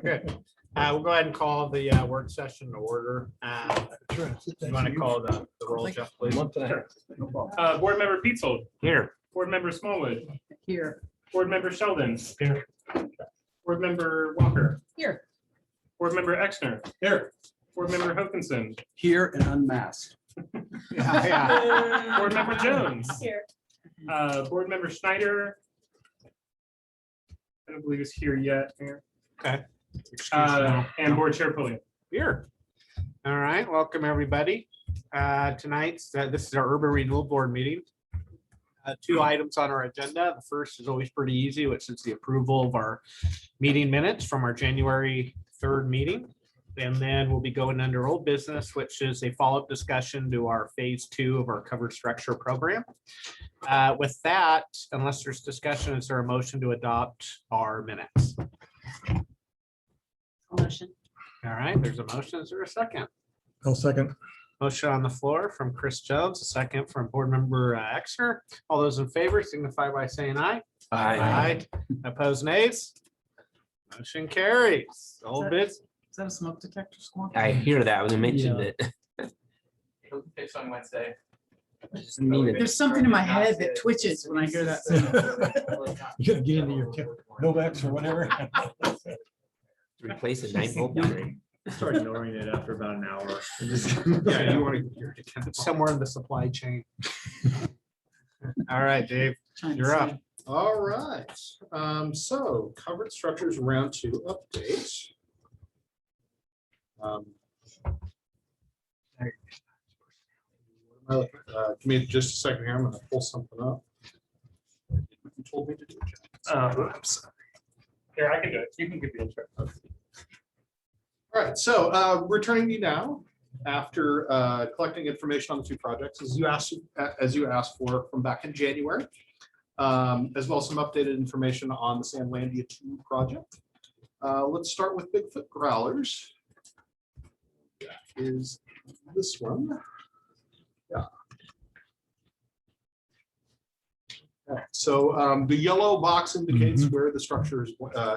Good. We'll go ahead and call the work session to order. You want to call the roll, Jeff, please? Sure. Board Member Petzold. Here. Board Member Smallwood. Here. Board Member Sheldon. Here. Board Member Walker. Here. Board Member Exner. Here. Board Member Hokinson. Here and unmasked. Yeah. Board Member Jones. Here. Board Member Schneider. I don't believe he's here yet. Okay. Excuse me. And Board Chair Pulliam. Here. All right, welcome everybody. Tonight's this is our Urban Renewal Board meeting. Two items on our agenda. The first is always pretty easy, which is the approval of our meeting minutes from our January 3rd meeting. And then we'll be going under old business, which is a follow-up discussion to our phase 2 of our covered structure program. With that, unless there's discussion, is there a motion to adopt our minutes? Motion. All right, there's a motion. Is there a second? I'll second. Motion on the floor from Chris Jones, a second from Board Member Exner. All those in favor signify by saying aye. Aye. Opposed, nays? Motion carries. Old biz. Is that a smoke detector squad? I hear that when they mentioned it. It's on Wednesday. Doesn't mean it. There's something in my head that twitches when I hear that. You gotta get into your Novex or whatever. Replace a 9-volt battery. Start ignoring it after about an hour. Yeah, you want to somewhere in the supply chain. All right, Dave, you're up. All right, so covered structures round 2 update. Give me just a second here. I'm going to pull something up. You told me to do it. I'm sorry. Here, I can do it. You can give the intro. All right, so returning to you now after collecting information on the 2 projects as you asked for from back in January, as well as some updated information on the Sandlandia 2 project. Let's start with Bigfoot growlers. That is this one. Yeah. Okay, so the yellow box indicates where the structure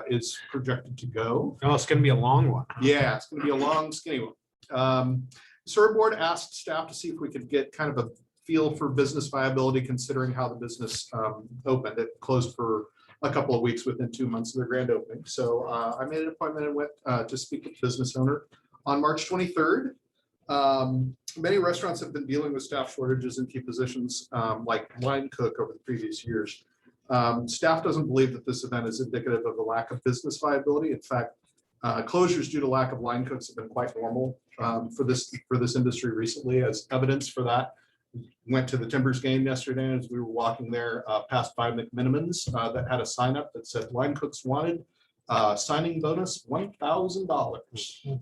is projected to go. Oh, it's going to be a long one. Yeah, it's going to be a long, skinny one. SUR board asked staff to see if we could get kind of a feel for business viability, considering how the business opened. It closed for a couple of weeks within 2 months of their grand opening. So I made an appointment and went to speak with the business owner on March 23rd. Many restaurants have been dealing with staff shortages in key positions like line cook over the previous years. Staff doesn't believe that this event is indicative of a lack of business viability. In fact, closures due to lack of line cooks have been quite normal for this industry recently. As evidence for that, went to the Timbers game yesterday as we were walking there past 5 McMinimans that had a sign up that said line cooks wanted. Signing bonus $1,000,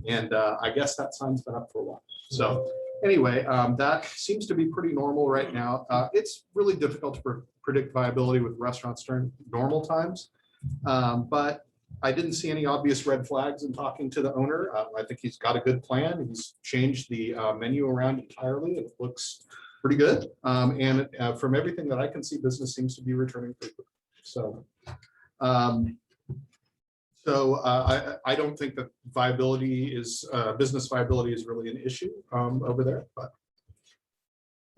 and I guess that sign's been up for a while. So anyway, that seems to be pretty normal right now. It's really difficult to predict viability with restaurants during normal times, but I didn't see any obvious red flags in talking to the owner. I think he's got a good plan. He's changed the menu around entirely. It looks pretty good, and from everything that I can see, business seems to be returning pretty quickly. So. I don't think that business viability is really an issue over there. But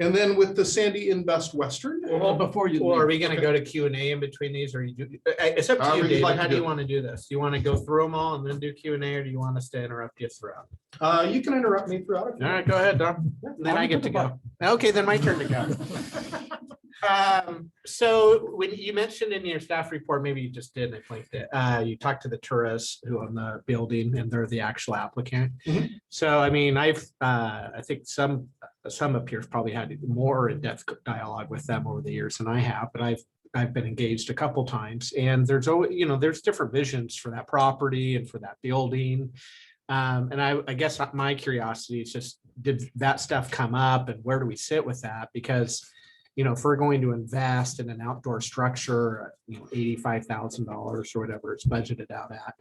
and then with the Sandy in Best Western. Well, before you, or are we going to go to Q&A in between these, or you do? It's up to you, David. How do you want to do this? Do you want to go through them all and then do Q&A, or do you want us to interrupt you throughout? You can interrupt me throughout. All right, go ahead, Don. Then I get to go. Okay, then my turn to go. So when you mentioned in your staff report, maybe you just did, I blanked it. You talked to the tourists who own the building and they're the actual applicant. So, I mean, I think some of peers probably had more in-depth dialogue with them over the years than I have, but I've been engaged a couple times, and there's always, there's different visions for that property and for that building. And I guess my curiosity is just, did that stuff come up and where do we sit with that? Because if we're going to invest in an outdoor structure, $85,000 or whatever it's budgeted out at,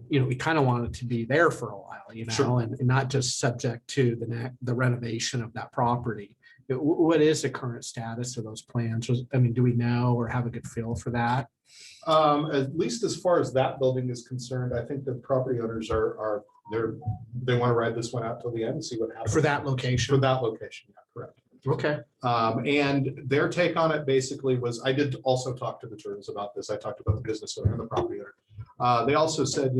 we kind of want it to be there for a while, Sure. and not just subject to the renovation of that property. What is the current status of those plans? I mean, do we know or have a good feel for that? At least as far as that building is concerned, I think the property owners they want to ride this one out till the end and see what happens. For that For location. that location, yeah, correct. Okay. And their take on it basically was, I did also talk to the tourists about this. I talked about the business owner and the property owner. They also said,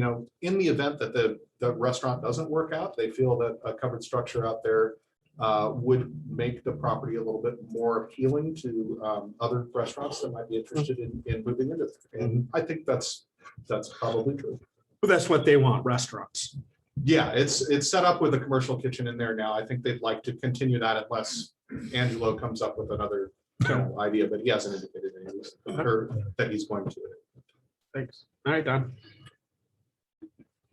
in the event that the restaurant doesn't work out, they feel that a covered structure out there would make the property a little bit more appealing to other restaurants that might be interested in moving into it. And I think that's probably true. But that's what they want, restaurants. Yeah, it's set up with a commercial kitchen in there now. I think they'd like to continue that unless Angelo comes up with another idea, but he hasn't indicated that he's going to. Thanks. All right, Don.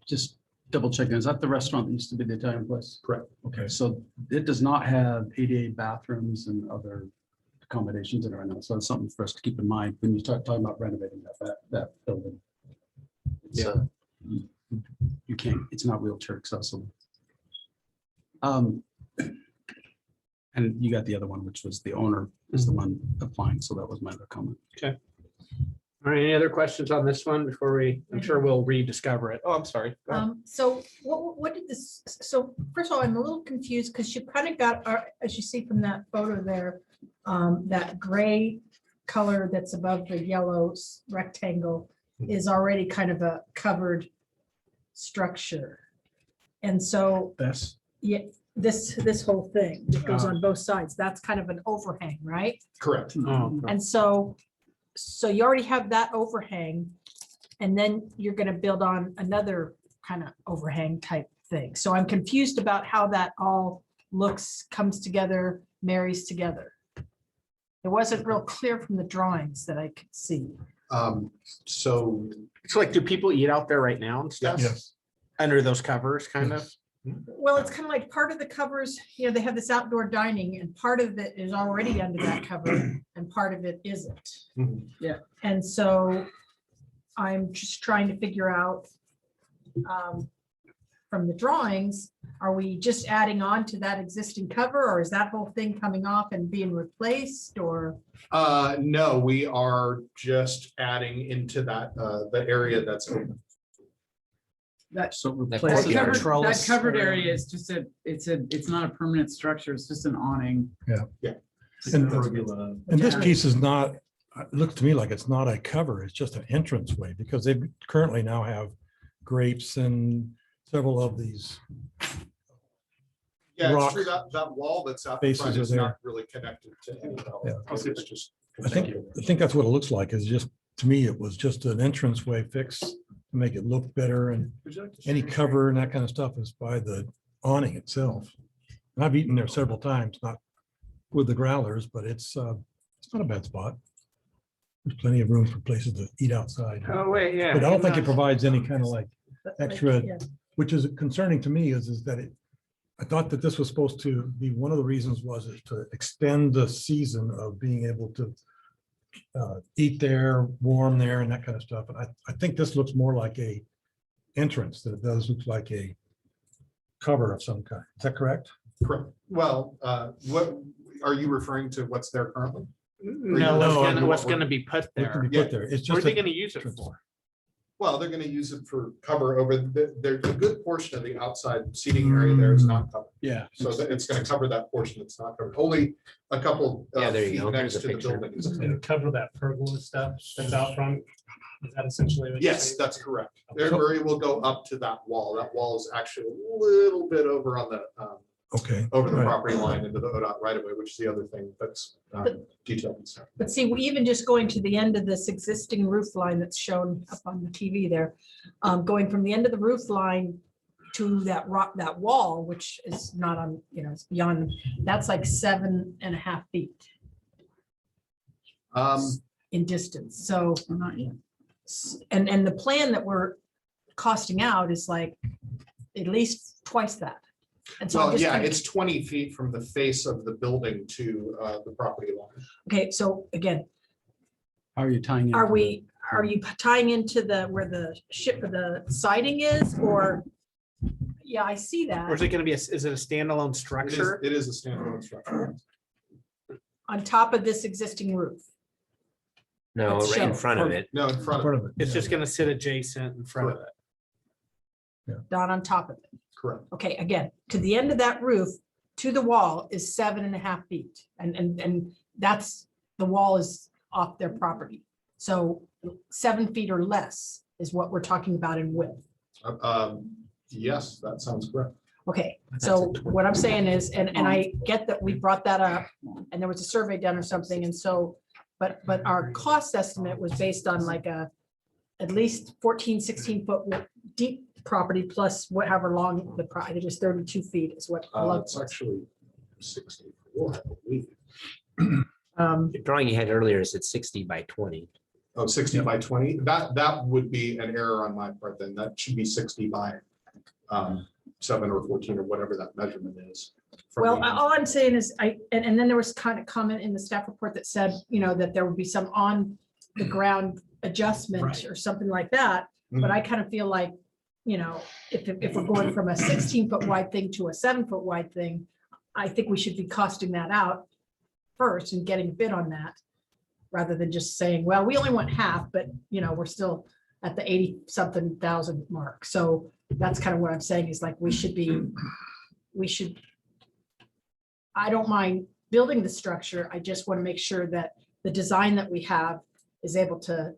Just double checking, is that the restaurant that used to be the Italian place? Correct. Okay, so it does not have ADA bathrooms and other accommodations in it right now, so it's something for us to keep in mind when you start talking about renovating that building. It's, you can't, it's not wheelchair accessible. And you got the other one, which was the owner is the one applying, so that was my other comment. All right, any other questions on this one before I'm sure we'll rediscover it. Oh, I'm sorry. Go ahead. So what did this, so first of all, I'm a little confused because you kind of got, as you see from that photo there, that gray color that's above the yellow rectangle is already kind of a covered structure. And so, This. yeah, this whole thing that goes on both sides, that's kind of an overhang, right? Correct. Oh, And so you already have that overhang, and then you're gonna build on another kind of overhang type thing. So I'm confused about how that all comes together, marries together. It wasn't real clear from the drawings that I could see. So it's like, do people eat out there right now and stuff? Yes. Under those covers, kind of? Well, it's kind of like part of the covers, they have this outdoor dining, and part of it is already under that cover and part of it isn't. Mhm. Yeah. And so I'm just trying to figure out from the drawings, are we just adding on to that existing cover, or is that whole thing coming off and being replaced, or? no, we are just adding into that, the area that's open. So That replace That Yeah. covered, Trellis. that covered area is just it's not a permanent structure, it's just an awning. And Pergola. this Yeah. piece is not, it looks to me like it's not a cover, it's just an entrance way, because they currently now have grapes and several of these. Yeah, it's Rock true, that wall that's out in faces front are is there. not really connected to any of Yeah. that. It's just. I think that's what it looks like, is just, to me, it was just an entrance way fix to make it look better, and any cover and that kind of stuff is by the awning itself. And I've eaten there several times, not with the growlers, but it's not a bad spot. There's plenty of room for places to eat outside. Oh, wait, yeah. But I don't think it provides any kind of like extra, Yeah. which is concerning to me, is that I thought that this was supposed to be, one of the reasons was is to extend the season of being able to eat there, warm there, and that kind of stuff. And I think this looks more like a entrance than it does look like a cover of some kind. Is that correct? Correct. Well, what, are you referring to what's there currently? No, No, what's gonna be put What can there? be put there? It's What are just, they a- gonna use it for? Well, they're gonna use it for cover over, there's a good portion of the outside seating area there is not covered. yeah, So it's gonna cover that portion that's not covered. Only a couple Yeah, of there you feet go. next There's a to the picture. building. is- And cover that pergola stuff that's out front. Is that essentially? what you're Yes, saying? that's correct. Their area will go up to that wall. That wall is actually a little bit over on the, okay. over the right. property line into the ODOT right of way, which is the other thing that's detailed. and stuff. But see, even just going to the end of this existing roof line that's shown up on the TV there, going from the end of the roof line to that wall, which is not on, it's beyond, that's like 7.5 feet in distance. So, Well, not yet. and the plan that we're costing out is like at least twice that. And so I'm Well, just yeah, kind of- it's 20 feet from the face of the building to the property line. okay, so again, How are you tying in? are you tying into where the siding is, or? Yeah, I see Or is that it gonna be, is it a standalone It is- structure? It is a standalone structure. on top of this existing roof. No, Let's right in show. front of it. No, in front of Part it, of it. It's yeah. just gonna sit adjacent in front of it. Not on top of it. correct. Okay, again, to the end of that roof, to the wall is 7.5 feet. And that's, the wall is off their property. So 7 feet or less is what we're talking about in width. Yes, that sounds correct. Okay, That's so a 20. what I'm saying is, and I get that we brought that up and there was a survey done or something, and so, but our cost estimate was based on like at least 14, 16 foot deep property plus whatever long the, it was 32 feet is what. the length It's was. actually 64, I believe. The drawing you had earlier said 60 by 20. Oh, 60 by 20. That would be an error on my part then. That should be 60 by 7 or 14 or whatever that measurement is. from Well, the- all I'm saying is and then there was kind of comment in the staff report that said, that there would be some on the ground adjustment Right. or something like that. But I kind of feel like, if we're going from a 16-foot wide thing to a 7-foot wide thing, I think we should be costing that out first and getting a bid on that, rather than just saying, well, we only want half, but we're still at the 80-something thousand mark. So that's kind of what I'm saying is like, we should, I don't mind building the structure. I just want to make sure that the design that we have is able to,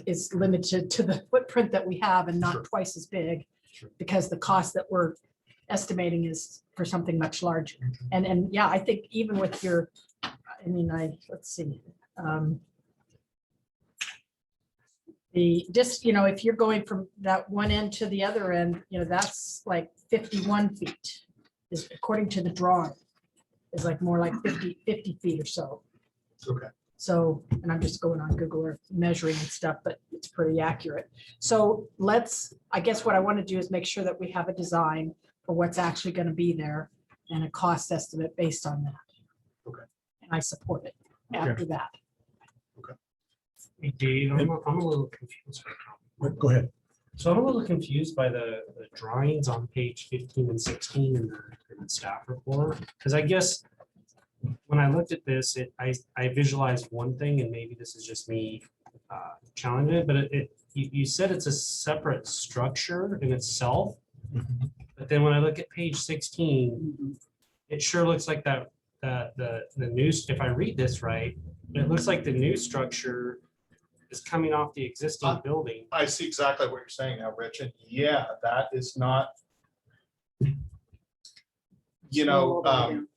is limited to the footprint that we have and not twice as big. Sure. Because the cost that we're estimating is for something much larger. And yeah, I think even with your, let's see. If you're going from that one end to the other end, that's like 51 feet is according to the drawing. Is like more like 50 feet or so. Okay. So, and I'm just going on Google Earth measuring and stuff, but it's pretty accurate. So I guess what I want to do is make sure that we have a design for what's actually going to be there and a cost estimate based on that. Okay. And I support it after that. Hey, Dave, I'm a little confused right now. Go ahead. So I'm a little confused by the drawings on page 15 and 16 in the staff report, because I guess when I looked at this, I visualized one thing, and maybe this is just me challenging it, but you said it's a separate structure in itself. But then when I look at page 16, it sure looks like that the new, if I read this right, it looks like the new structure is coming off the existing building. I see exactly what you're saying now, Rich. And yeah, that is not,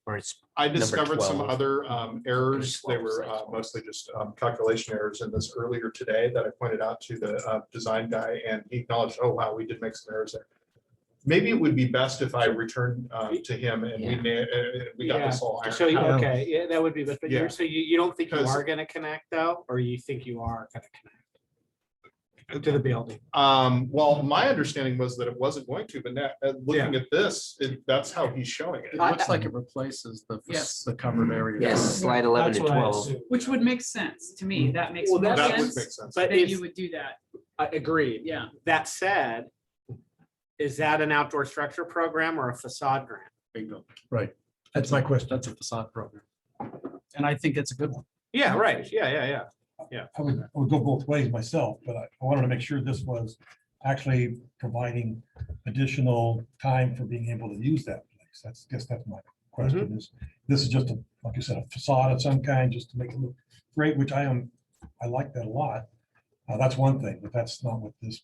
Or it's I discovered some 12. other errors. They 12, were size 12. mostly just calculation errors in this earlier today that I pointed out to the design guy, and he acknowledged, oh, wow, we did make some errors there. Maybe it would be best if I return to him and we got this all. So, ironed out. okay, yeah, that would be, but Yeah. so you don't think you Because- are gonna connect though, or you think you are gonna connect to the building? Well, my understanding was that it wasn't going to, but now, looking at this, that's how he's showing it. It looks like it replaces Yes. the covered area. Yes, slide 11 That's and what I 12. assumed. Which would make sense to me. That makes Well, more That would sense. make sense. But Then it's, you would do that. I agreed. Yeah. That said, is that an outdoor structure program or a facade grant? Bingo. Right. That's my question. That's a facade program. And I think it's a good one. Yeah, right. Yeah. I would go both ways myself, but I wanted to make sure this was actually providing additional time for being able to use that place. That's my question is, this is just a, like you said, a facade of some kind, just to make it look great, which I like that a lot. That's one thing, but that's not what this.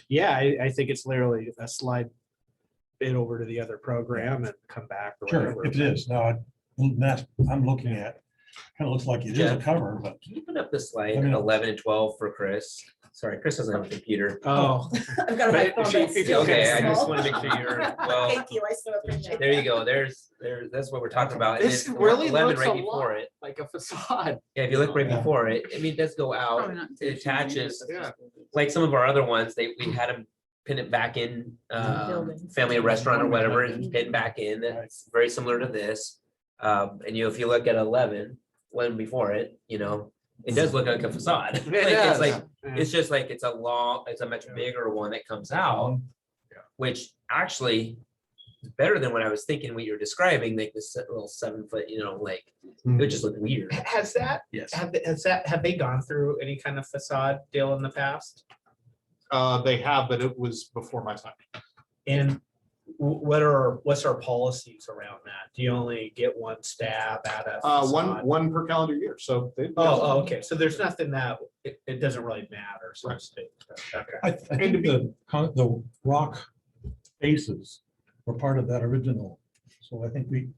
Yeah, I think it's literally a slide it over to the other program and come back. Or Sure, whatever. if it is. Now, I'm looking at, kind of looks like it is a Jeff. cover, but Can you put up the slide Let me know. 11 and 12 for Chris? Sorry, Chris doesn't have a computer. Oh. I've got my But phone she- that's she- still Okay, I just small. want to make sure you're, well, Thank you, I so appreciate there it. you go. There's, that's what we're talking about. And This then really 11 looks right a before lot it. like a facade. Yeah, if you look right Yeah. before it, I mean, it does go out. Probably not It attaches, Yeah. like some of our other ones, we had them pin it back in, Building. family restaurant or whatever, and pin back in. That's very similar to this. And if you look at 11, one before it, it does look like a facade. It Like, does. it's like, Yeah. it's just like, it's a much bigger one that comes out, Yeah. which actually, better than what I was thinking, what you're describing, like this little 7 foot, like, it would just look weird. Has that, Yes. have they gone through any kind of facade deal in the past? They have, but it was before my time. And what's our policies around that? Do you only get one stab at a facade? One per calendar year, so. Oh, okay, so there's nothing that, it doesn't really matter, so to speak. Okay. I think the rock bases were part of that original. So I think we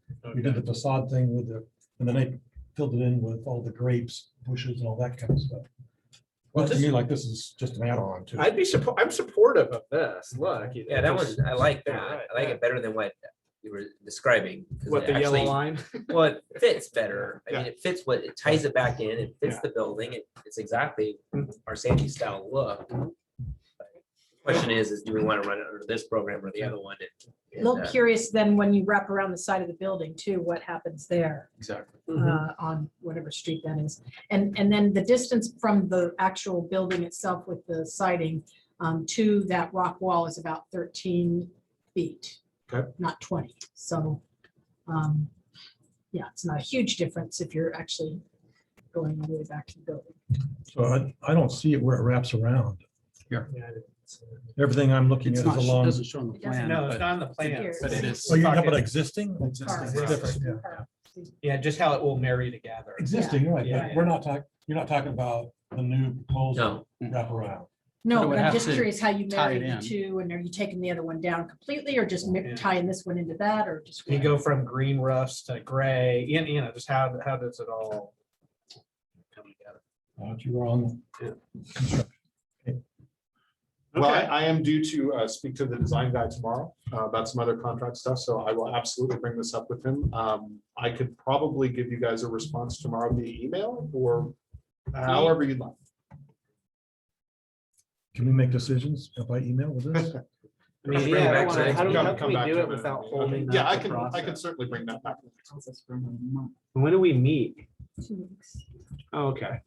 did the facade thing with and then I filled it in with all the grapes, bushes and all that kind of stuff. Well, to me, like this is just an add-on to. I'm supportive of this, look. Yeah, that one, I like that. right, I like yeah. it better than what you were describing. 'cause What, it the yellow actually- line? Well, it fits better. I mean, Yeah. it fits it ties it back in, it fits Yeah. the building, it's exactly Mhm. our Sandy style look. Question is do we want to run it under this program or the other one? A little curious then when you wrap around the side of the building too, what happens there Exactly. on whatever street that is? And then the distance from the actual building itself with the siding to that rock wall is about 13 feet. Okay. Not 20. So, yeah, it's not a huge difference if you're actually going all the way back to the building. So I don't see it where it wraps around. Yeah, I didn't see it. Everything I'm looking It's at is not, along. doesn't show on the It doesn't. plan. No, it's but not on the plan, Here. but it is. Oh, you have talking- but existing? Cars. It's different, yeah. Yeah, just how it will marry together. Existing, right, Yeah, but we're not talking, you're not talking about the new proposal No, wraparound. But it No, would but I'm have just to curious how you tie marry it the in. two, and are you taking the other one down completely, or just Yeah. tying this one into that, or just? You go from green roofs to gray, just how does it all come together? You were on. Yeah. construction. Well, Okay. I am due to speak to the design guy tomorrow about some other contract stuff, so I will absolutely bring this up with him. I could probably give you guys a response tomorrow via email or however you'd like. Can we make decisions by email with this? I mean, Bring it yeah, I back don't wanna- to how do Come- how can come we back do to it it. without holding? Yeah, up I the can process? certainly bring that back. When do we meet? 2 weeks. Oh, okay,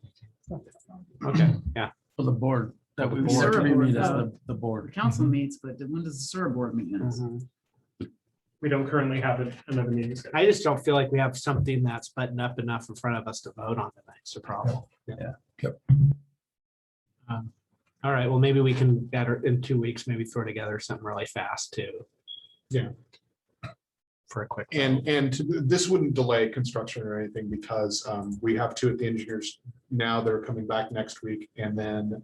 okay, yeah. For the board, that we board. meet as Board. the board. Council meets, but when does the sewer board meet next? We don't currently have another meeting scheduled. I just don't feel like we have something that's buttoned up enough in front of us to vote on tonight. It's a problem. Yeah. Yep. All right, well, maybe we can better in 2 weeks, maybe throw together something really fast too. Yeah. For a quick. And this wouldn't delay construction or anything because we have two at the engineers now. They're coming back next week. And then,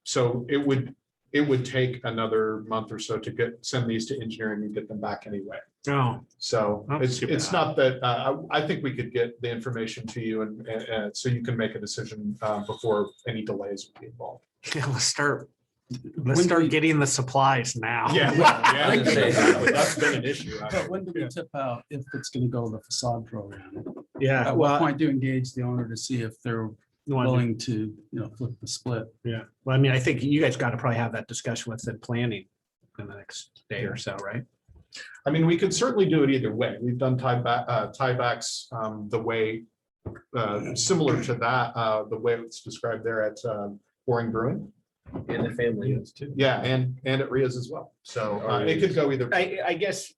so it would take another month or so to send these to engineering and get them back anyway. Oh, So Not it's too bad. not that, I think we could get the information to you and so you can make a decision before any delays would be involved. yeah, let's start When do we- getting the supplies now. I was gonna say. That's been an issue. But when do we tip out if it's gonna go the facade program? Yeah, At what well, point do you engage the owner to see if they're you wanna do- willing to, flip the split? yeah, well, I mean, I think you guys got to probably have that discussion with the planning in the next day or so, right? I mean, we could certainly do it either way. We've done tiebacks the way similar to that, the way it's described there at Boring Brewing. and the family units too. Yeah, and at Ria's as well. So it could go either. I guess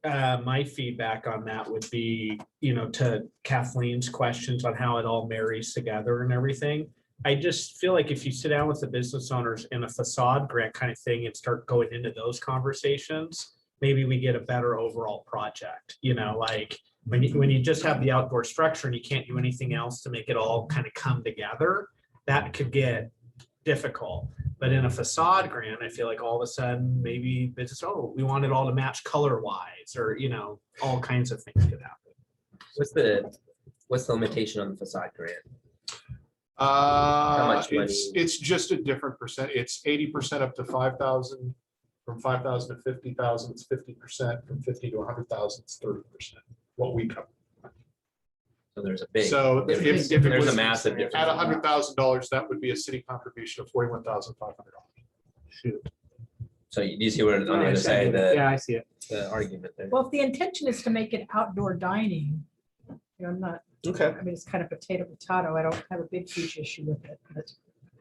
my feedback on that would be, to Kathleen's questions on how it all marries together and everything. I just feel like if you sit down with the business owners in a facade grant kind of thing and start going into those conversations, maybe we get a better overall project, like when you just have the outdoor structure and you can't do anything else to make it all kind of come together, that could get difficult. But in a facade grant, I feel like all of a sudden, maybe it's just, we want it all to match color wise, or, all kinds of things could happen. What's the limitation on the facade grant? It's much money? just a different percent. It's 80% up to 5,000. From 5,000 to 50,000, it's 50%. From 50 to 100,000, it's 30%. What we cover. So there's a big. So if difference. it There's was a massive difference. at $100,000, that would be a city contribution of $41,500. Shoot. So you see where on the I other see side, it. Yeah, I see it. the argument there. Well, if the intention is to make it outdoor dining, I'm not, Okay. I mean, it's kind of potato. I don't have a big huge issue with it, but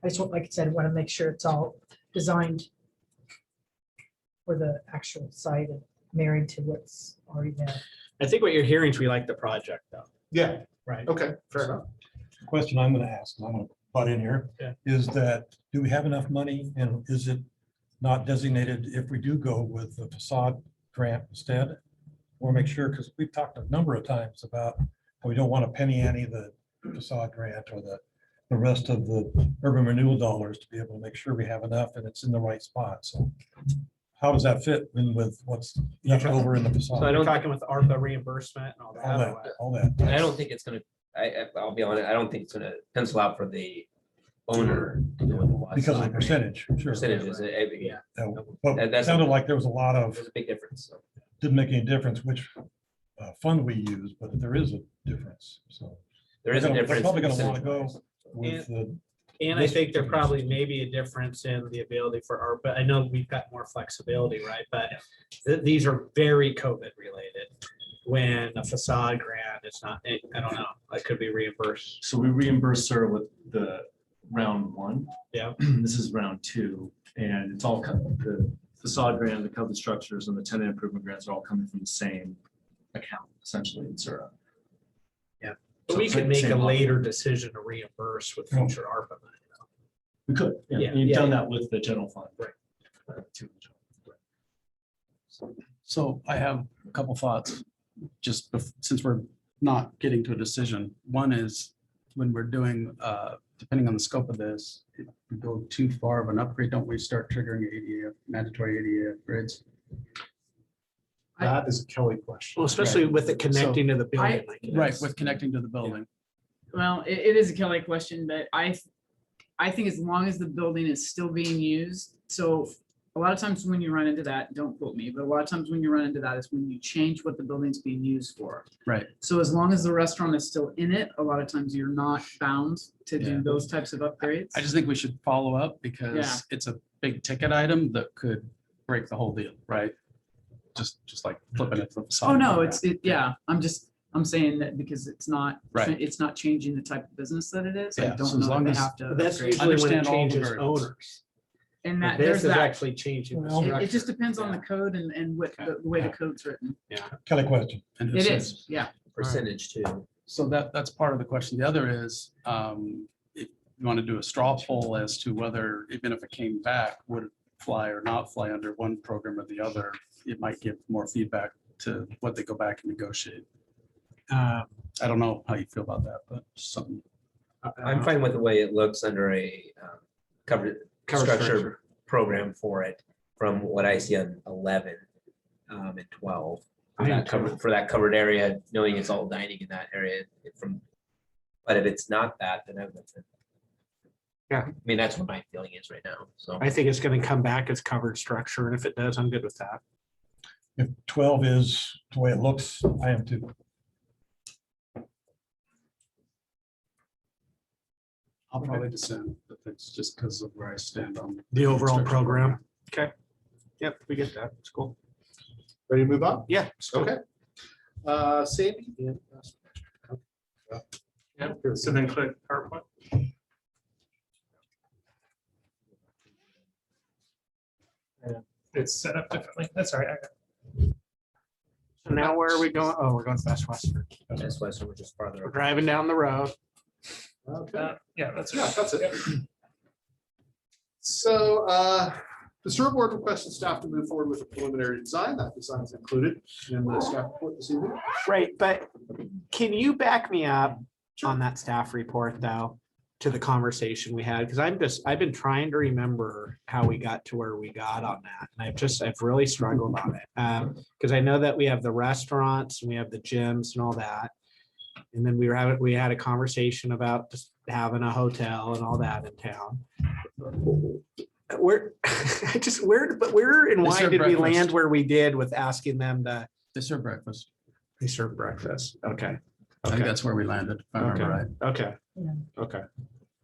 I just want, like I said, want to make sure it's all designed for the actual site. married to what's already there. I think what you're hearing is we like the project though, Yeah, right? okay, fair enough. Question I'm gonna ask, and I'm gonna butt in here, Yeah. is that, do we have enough money and is it not designated if we do go with the facade grant instead? Or make sure, because we've talked a number of times about how we don't want to penny ante the facade grant or the rest of the urban renewal dollars to be able to make sure we have enough and it's in the right spot. So how does that fit in with what's left over in the facade? So I I'm don't- talking with ARPA reimbursement and all All that. that, all that. I don't think it's gonna, I'll be honest, I don't think it's gonna pencil out for the owner to do with the lot Because of the size. percentage, sure. Percentages, yeah, But That- it that's- sounded like there was a lot of, there's a big difference. So. didn't make any difference which fund we use, but there is a difference, so. There is a They're difference. probably gonna want to go percentage-wise. with the. And I think there probably may be a difference in the ability for ARPA. I know we've got more flexibility, right? But these are very COVID related. When a facade grant is not, I don't know, it could be reimbursed. So we reimburse her with the round one. Yeah. This is round two, and it's all the facade grant, the covered structures, and the tenant improvement grants are all coming from the same account, essentially, in Sura. But So we could same- make a same lot. later decision to reimburse with future ARPA money. We could, yeah, Yeah, and you've yeah, done yeah. that with the general fund. Right. Too. So I have a couple thoughts, just since we're not getting to a decision. One is when we're doing, depending on the scope of this, if we go too far of an upgrade, don't we start triggering ADA, mandatory ADA upgrades? That is a Kelly question. Well, especially with it connecting to the building. like it Right, is. with connecting to the building. Well, it is a Kelly question, but I think as long as the building is still being used, so a lot of times when you run into that, don't quote me, but a lot of times when you run into that is when you change what the building's being used for. Right. So as long as the restaurant is still in it, a lot of times you're not bound to Yeah. do those types of upgrades. I just think we should follow up Yeah. because it's a big ticket item that could break the whole deal, right? Just like flipping it to the facade. Oh, no, yeah, I'm saying that because it's not, Right. it's not changing the type of business that it is. I Yeah, don't so as know long that they as- have to. But that's upgrade. usually when it Understand all the changes variables. owners. And But that, this there's is that. actually changing. the Well, It just structure. depends on the Yeah. code and what, the way the code's written. Kelly question. And It it's- is, yeah. Percentage too. So that's part of the question. The other is, if you want to do a straw poll as to whether, even if it came back, would it fly or not fly under one program or the other, it might give more feedback to what they go back and negotiate. I don't know how you feel about that, but something. I'm fine with the way it looks under a covered structure program for it, from what I see on 11 and 12. For I am that covered, for that covered area, knowing it's all dining in that area from, but if it's not that, then I'm. Yeah. I mean, that's what my feeling is right now, so. I think it's gonna come back as covered structure, and if it does, I'm good with that. If 12 is the way it looks, I am too. I'll probably dissent, but it's just because of where I stand on. The overall structure program. Yep, we get that. It's cool. Ready to move on? Yeah. it's cool. Okay. Sandy? Yeah, so then click PowerPoint. It's set up differently. That's all right. So now where are we going? Oh, we're going Best Western. That's why, so we're just farther. We're driving down the road. Okay. Yeah, that's Yeah, that's it. So the Sura board requested staff to move forward with a preliminary design. That design is included in the staff report this evening. Right, but can you back me up on that staff report though, to the conversation we had? Because I've been trying to remember how we got to where we got on that. And I've really struggled on it. Because I know that we have the restaurants and we have the gyms and all that. And then we had a conversation about just having a hotel and all that in town. Where and They why serve did we breakfast. land where we did with asking them to, They serve breakfast. they serve breakfast? Okay. I think Okay. that's where we landed, if I remember right. Okay. Yeah. Okay.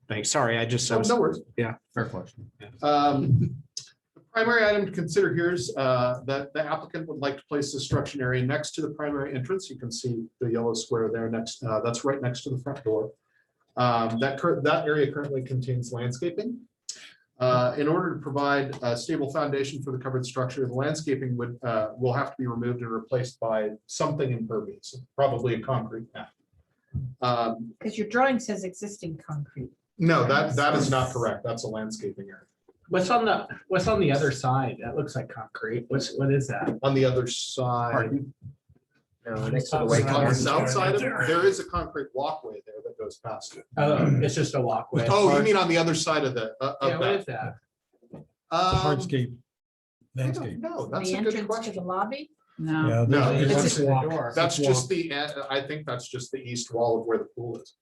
Thanks. Sorry, I just. Oh, no worries. Fair question. The primary item to consider here is that the applicant would like to place the structure area next to the primary entrance. You can see the yellow square there next, that's right next to the front door. That area currently contains landscaping. In order to provide a stable foundation for the covered structure, the landscaping will have to be removed and replaced by something impervious, probably a concrete mat. Because your drawing says existing concrete. No, that is not correct. That's a landscaping area. What's on the other side? That looks like concrete. What is that? On the other side, No, next to the on white the cars. south side of it, there is a concrete walkway there that goes past it. Oh, it's just a walkway. Oh, you mean on the other side of the, Yeah, of what is that? that? Hardscape I landscape. don't know. That's The a good entrance to question. the lobby. No, Yeah, No, there's- It's it's just just- the door. That's just I think that's just the east wall of where the pool is.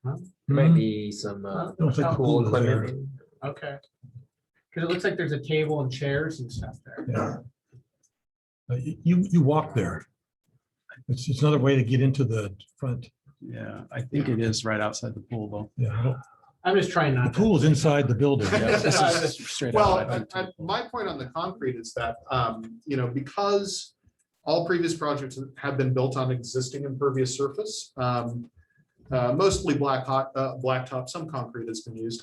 There might be some Looks like the pool pool is there. equipment. Okay. Because it looks like there's a table and chairs and stuff there. Yeah. You walk there. It's another way to get into the front. Yeah, I think it is right outside the pool though. Yeah, I don't- I'm just trying the not. pool is inside the building. Yeah, this Yeah. is straight Well, out. I think. my point on the concrete is that, because all previous projects have been built on existing impervious surface, mostly blacktop, some concrete has been used.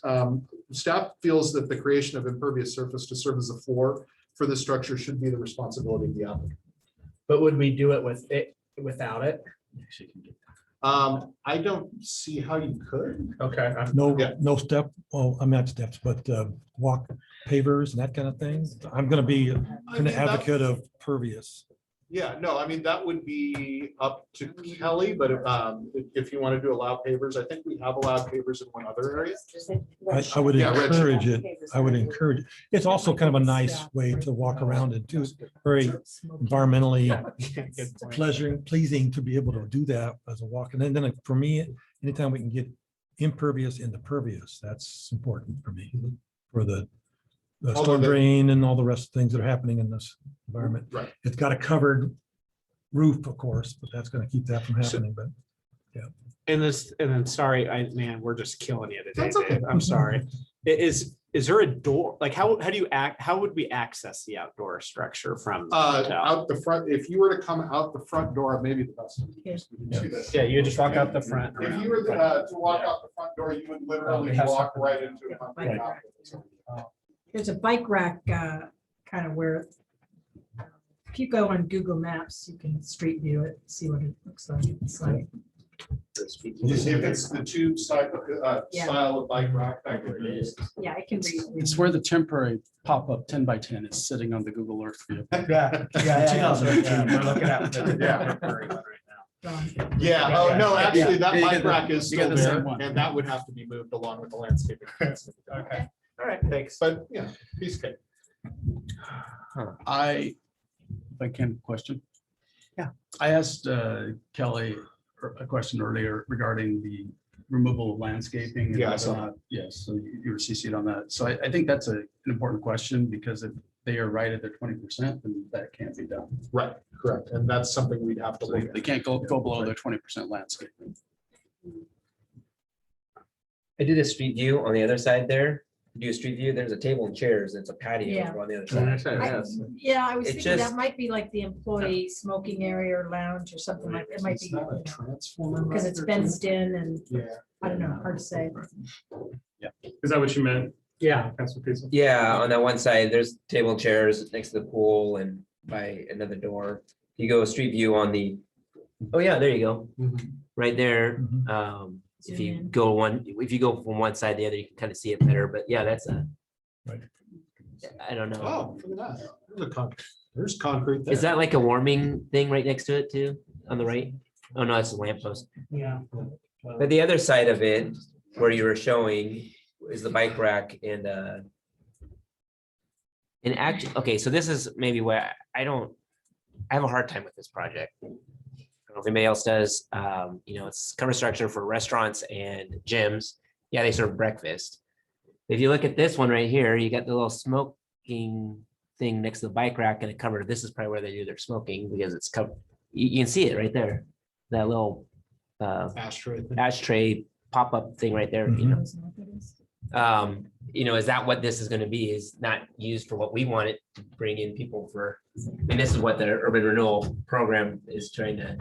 Staff feels that the creation of impervious surface to serve as a floor for the structure should be the responsibility of the applicant. But would we do it without it? I don't see how you could. Okay. Yeah. No step, well, I'm not steps, but walk pavers and that kind of thing. I'm gonna be I an mean, advocate of pervious. Yeah, no, I mean, that would be up to Kelly, but if you want to do allowed pavers, I think we have allowed pavers in one other area. I would Yeah, Rich. encourage it. I would encourage. It's also kind of a nice way to walk around and too. Very environmentally pleasing to be able to do that as a walk. And then for me, anytime we can get impervious into pervious, that's important for me. For the Although storm the- drain and all the rest of things that are happening in this environment. Right. It's got a covered roof, of course, but that's gonna keep that from happening, but. And then, sorry, we're just killing you today, That's okay. Dave. I'm sorry. Is there a door? Like, how do you how would we access the outdoor structure from? the hotel? Out the front, if you were to come out the front door, maybe the best. Yeah, you just walk out the front. If you were to walk out the front door, you would literally they have walk something. right into a concrete Right. outlet. There's a bike rack, kind of where, if you go on Google Maps, you can street view it, see what it looks like. It's like, If it's the tube style, Yeah. style of bike rack, that would be. yeah, I can read. It's where the temporary pop-up 10x10 is sitting on the Google Earth view. Yeah. We're looking at the Yeah. temporary one right now. Yeah, oh, no, actually, that Yeah, you bike get the- rack is you get still the same there, one. and that would have to be moved along with the landscaping. Okay. All right, thanks. But, yeah, piece of cake. If I can, question? Yeah. I asked Kelly a question earlier regarding the removal of landscaping. and Yeah, I saw whether or not- Yes, so you were CC'd on that. So I think that's an important question because if they are right at their 20%, then that can't be done. Right, correct, and that's something we'd have to So look they at. they can't go below their 20% landscaping. I did a street view on the other side there. Do a street view, there's a table and chairs, it's a patio Yeah. on the other side. I- Yeah, I was It thinking that just- might be like the employee smoking area or lounge or something like, it might be, because it's fenced in and, Yeah. I don't know, hard to say. Is that what you meant? Yeah. That's what piece. Yeah, on that one side, there's table and chairs next to the pool and by another door. You go street view on the, oh yeah, there you go, right there. Mhm. If Zoom you in. if you go from one side to the other, you can kind of see it better, but yeah, that's a. Right. I don't know. Oh, look at that. There's concrete there. Is that like a warming thing right next to it too, on the right? Oh, no, it's a lamppost. Yeah. But the other side of it, where you were showing, is the bike rack and actually, okay, so this is maybe where I have a hard time with this project. I don't know if anybody else does. It's cover structure for restaurants and gyms. Yeah, they serve breakfast. If you look at this one right here, you got the little smoking thing next to the bike rack and a cover. This is probably where they do their smoking because it's covered. You can see it right there. That little ashtray pop-up thing right there, you know. Is that what this is going to be? Is not used for what we want it to bring in people for. And this is what the urban renewal program is trying to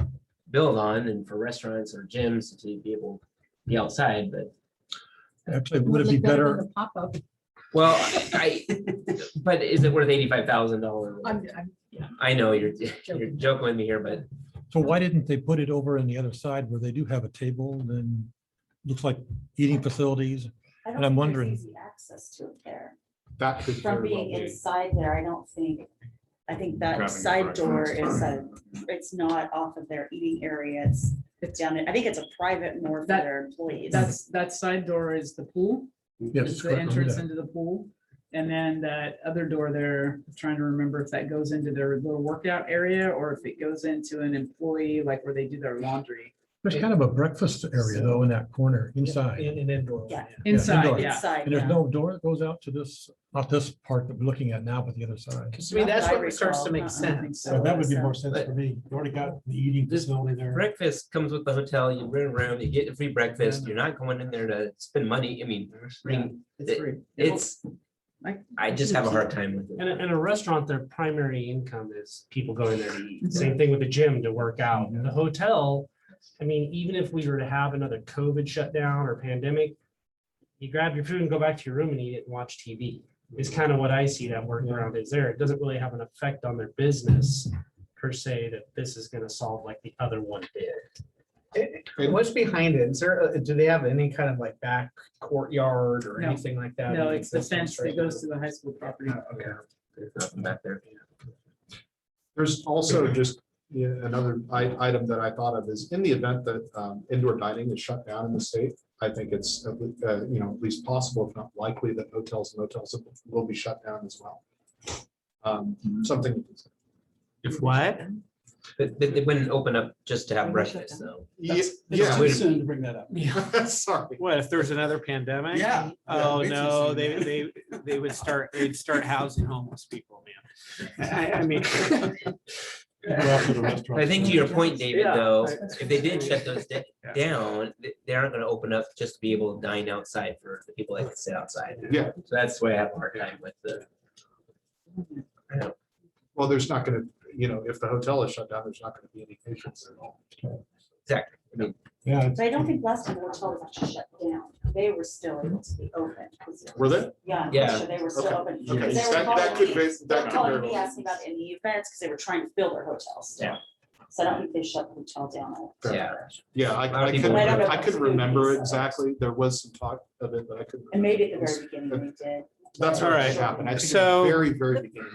build on, and for restaurants or gyms to be able to be outside, but Actually, would it be Look than better? the Pop-up. Well, but is it worth $85,000? I know you're joking with me here, but So why didn't they put it over on the other side where they do have a table and then looks like eating facilities? I don't And I'm think there's wondering- easy access to it there. That could From very well being be. inside there, I think that Grabbing side your door breakfast. it's not off of their eating area. It's down, I think it's a private more for That- their employees. That side door is the pool. Yes, It's the correct, remember entrance that. into the pool. And then that other door there, I'm trying to remember if that goes into their little workout area or if it goes into an employee, like where they do their laundry. There's kind of a breakfast area though in that corner inside. In an indoor. Yeah. Inside, indoor. yeah. Inside, And there's yeah. no door that goes out to this, not this part that we're looking at now, but the other side. To me, that's Not that I what starts to recall. make I don't think sense. so. So that would be more So- sense for me. You already got the eating This facility there. breakfast comes with the hotel. You bring a room, you get a free breakfast. You're not going in there to spend money. I mean, It's free. it's, Like- I just have a hard time with it. And a restaurant, their primary income is people going there to eat. Same thing with the gym to work out. The hotel, I mean, even if we were to have another COVID shutdown or pandemic, you grab your food and go back to your room and eat it and watch TV. Is kind of what I see that workaround is there. It doesn't really have an effect on their business per se that this is gonna solve like the other one did. And what's behind it? Is there, do they have any kind of like back courtyard or No. anything like that? No, it's the Existing fence that straight goes to the high school property. Okay. There's nothing back there. There's also just another item that I thought of is in the event that indoor dining is shut down in the state, I think it's, at least possible, if not likely, that hotels and motels will be shut down as well. Something. If what? But they wouldn't open up just to have breakfast though. It's Yeah, too soon to bring that up. sorry. What, if there's another pandemic? Yeah. Oh, way too no, soon. they would start housing homeless people, man. I mean. I think to your point, David, Yeah. though, if they did shut those down, they aren't gonna open up just to be able to dine outside for the people that can sit outside. Yeah, So that's why I have a hard time with the. well, there's not gonna, if the hotel is shut down, there's not gonna be any patients at all. Exactly. I mean, Yeah, But I don't think last time the hotel was actually shut down. They were still able to be open. Were they? Yeah, I'm Yeah. pretty sure they were still Okay. open. Okay, Because they were that calling could me- be, they that were could calling very me, well. asking about any events, because they were trying to fill their hotels still. Yeah. So I don't think they shut the hotel down. Fair Yeah. Yeah, A lot I of people- couldn't, I don't know I if couldn't it's remember movie, so- exactly. There was some talk of it, but I couldn't. And maybe at the remember. very beginning they did. That's All what right. happened. I think at So- the very, very beginning.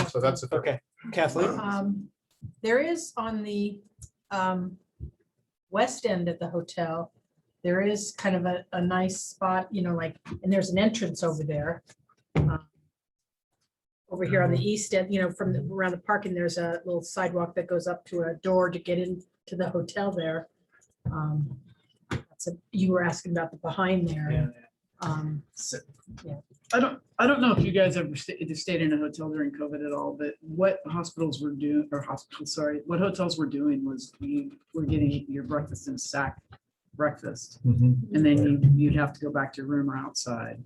So that's a. Okay, Kathleen? There is on the west end of the hotel, there is kind of a nice spot, and there's an entrance over there. Over here on the east end, from around the parking, there's a little sidewalk that goes up to a door to get into the hotel there. You were asking about the behind there. I don't know if you guys ever stayed in a hotel during COVID at all, but what hospitals were doing, or hospitals, sorry, what hotels were doing was you were getting your breakfast in a sack breakfast. mhm. And then you'd have to go back to your room or outside.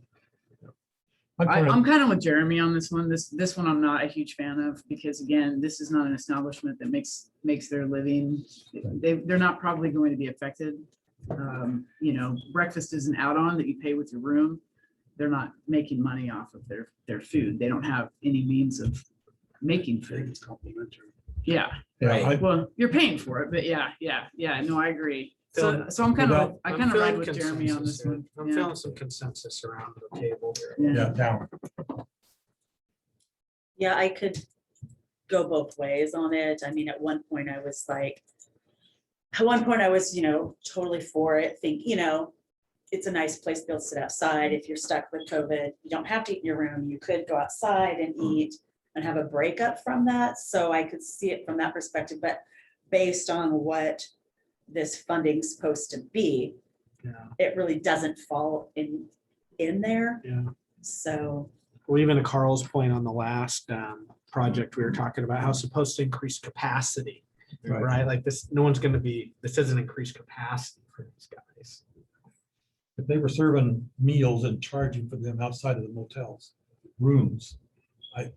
I'm kind of- I'm kind of with Jeremy on this one. This one I'm not a huge fan of because again, this is not an establishment that makes their living. They're not probably going to be affected. Breakfast is an add-on that you pay with your room. They're not making money off of their food. They don't have any means of making food. It's complimentary. Yeah, Yeah, Right. I- well, you're paying for it, but yeah, no, I agree. So I'm kind Without- of, I I'm kind of ride feeling with Jeremy on consensus this here. one. I'm Yeah. feeling some consensus around the table here. Yeah. Yeah, down. Yeah, I could go both ways on it. I mean, at one point I was, totally for it, it's a nice place to be able to sit outside. If you're stuck with COVID, you don't have to eat in your room. You could go outside and eat and have a breakup from that. So I could see it from that perspective, but based on what this funding's supposed to be, Yeah. it really doesn't fall in there. Yeah. So, Well, even to Carl's point on the last project, we were talking about how it's supposed to increase capacity, right? Like this, this isn't increased capacity for these guys. If they were serving meals and charging for them outside of the motels, rooms,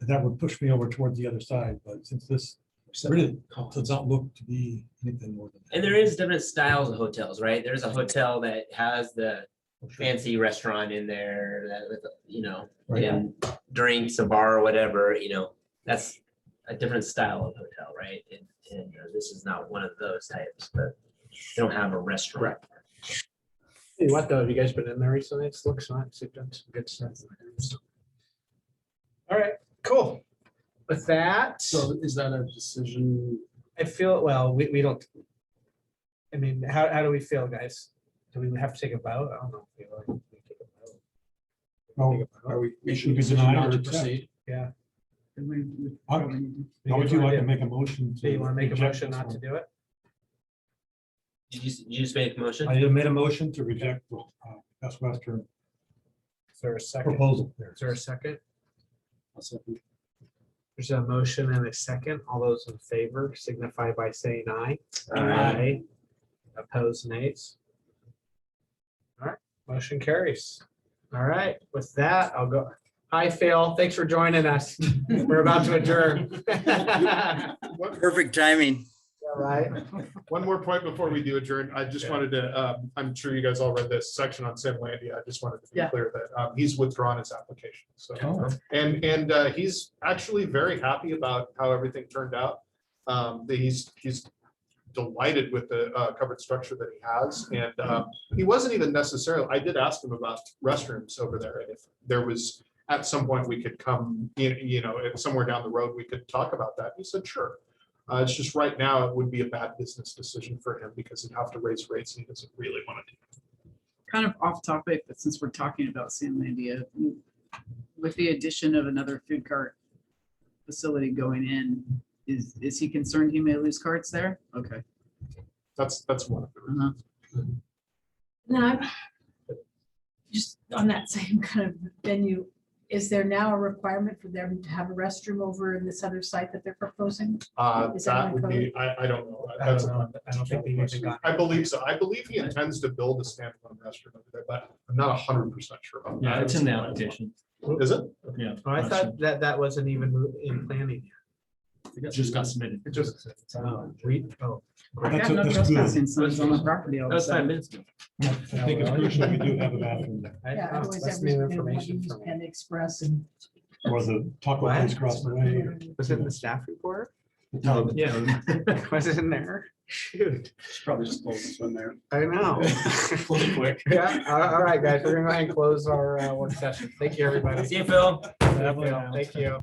that would push me over towards the other side, but since this really does not look to be anything more than that. And there is different styles of hotels, right? There's a hotel that has the fancy restaurant in there that, with, you know, Right. and drinks, a bar or whatever, you know, that's a different style of hotel, right? And this is not one of those types, but they don't have a restaurant. Hey, what though, have you guys been in there recently? It looks nice. They've done some good stuff. in there, so. All right, cool. With that, So is that a decision? I feel, well, we don't. I mean, how do we feel, guys? Do we have to take a vote? I don't know. if we like to take a vote. Oh, Take a vote. Are we Should making a we decision deny not or to accept? proceed? Yeah. How would you like to make a motion? Do you want to make a reject motion this not one? to do it? You just made a motion? I made a motion to reject the Best Western Is there a second? proposal there. Is there a second? I'll second. There's a motion and a second. All those in favor signify by saying aye. Aye. Opposed, nays. All right, motion carries. All right, with that, I'll go. Hi, Phil. Thanks for joining us. We're about to adjourn. Perfect timing. All right. One more point before we do adjourn. I just wanted to, I'm sure you guys all read this section on Sam Landy. I just wanted to be Yeah. clear that he's withdrawn his application. So, Oh. and he's actually very happy about how everything turned out. He's delighted with the covered structure that he has. And he wasn't even necessarily, I did ask him about restrooms over there. And if there was, at some point we could come, you know, if somewhere down the road, we could talk about that. He said, sure. It's just right now, it would be a bad business decision for him because he'd have to raise rates and he doesn't really want to do. Kind of off topic, but since we're talking about San Landia, with the addition of another food cart facility going in, is he concerned he may lose carts there? Okay. That's one of them. Uh-huh. Now, just on that same kind of venue, is there now a requirement for them to have a restroom over in this other site that they're proposing? Is that That would be, I don't know. I don't know. I don't think they've even got. I believe so. I believe he intends to build a standalone restroom over there, but I'm not 100% sure about that. Yeah, it's in the application. Is it? Yeah. Oh, I thought that wasn't even in planning It just got submitted. It just, yet. Oh, oh. I That's have no that's trespassing good. signs on the property. all of a That was 5 sudden. minutes ago. I think it's crucial we do have a bathroom there, I Yeah, know, otherwise that's everybody's new gonna want to information use for me. Panda Express and. or the taco What? place across the way. or Was it in the staff report? the- Yeah. Was it in there? Shoot, It's probably just closest one there. I know. Close it quick. Yeah, all right, guys, we're gonna go ahead and close our work session. Thank you, everybody. See you, Phil. Thank you.